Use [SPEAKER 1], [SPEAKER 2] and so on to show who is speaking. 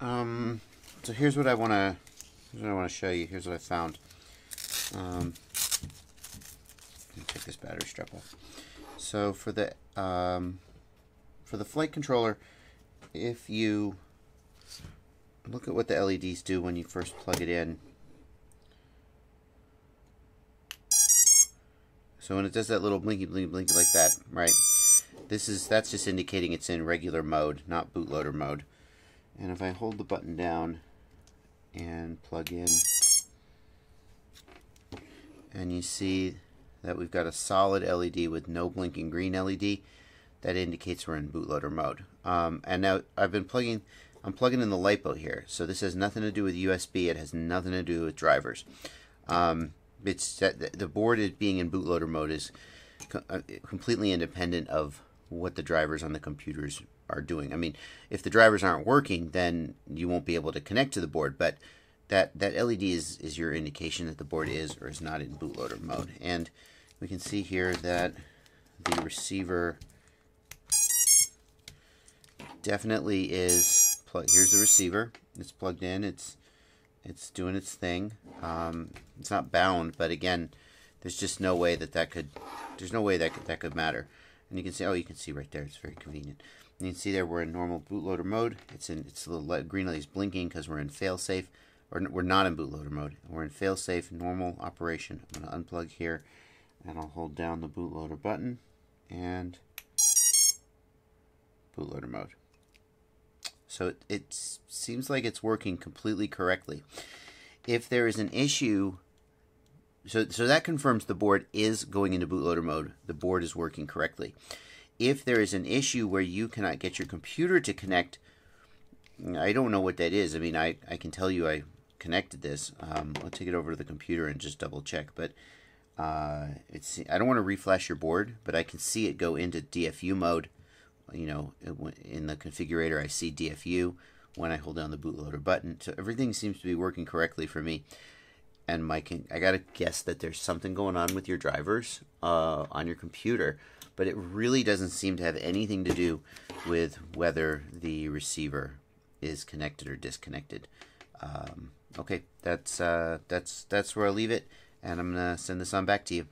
[SPEAKER 1] So here's what I want to show you. Here's what I found. Let me take this battery strap off. So for the flight controller, if you look at what the LEDs do when you first plug it in. So when it does that little blinky blinky blinky like that, right? That's just indicating it's in regular mode, not bootloader mode. And if I hold the button down and plug in, and you see that we've got a solid LED with no blinking green LED, that indicates we're in bootloader mode. And now I'm plugging in the LiPo here, so this has nothing to do with USB. It has nothing to do with drivers. It's the board being in bootloader mode is completely independent of what the drivers on the computers are doing. I mean, if the drivers aren't working, then you won't be able to connect to the board, but that LED is your indication that the board is or is not in bootloader mode. And we can see here that the receiver definitely is plugged. Here's the receiver. It's plugged in. It's doing its thing. It's not bound, but again, there's just no way that could matter. And you can see, you can see right there. It's very convenient. And you can see there we're in normal bootloader mode. It's the little green light is blinking because we're in failsafe, or we're not in bootloader mode. We're in failsafe normal operation. I'm going to unplug here, and I'll hold down the bootloader button and bootloader mode. So it seems like it's working completely correctly. If there is an issue, so that confirms the board is going into bootloader mode. The board is working correctly. If there is an issue where you cannot get your computer to connect, I don't know what that is. I mean, I can tell you I connected this. I'll take it over to the computer and just double check. But I don't want to reflash your board, but I can see it go into DFU mode. You know, in the configurator, I see DFU when I hold down the bootloader button. So everything seems to be working correctly for me. And I gotta guess that there's something going on with your drivers on your computer, but it really doesn't seem to have anything to do with whether the receiver is connected or disconnected. Okay, that's where I'll leave it, and I'm gonna send this on back to you.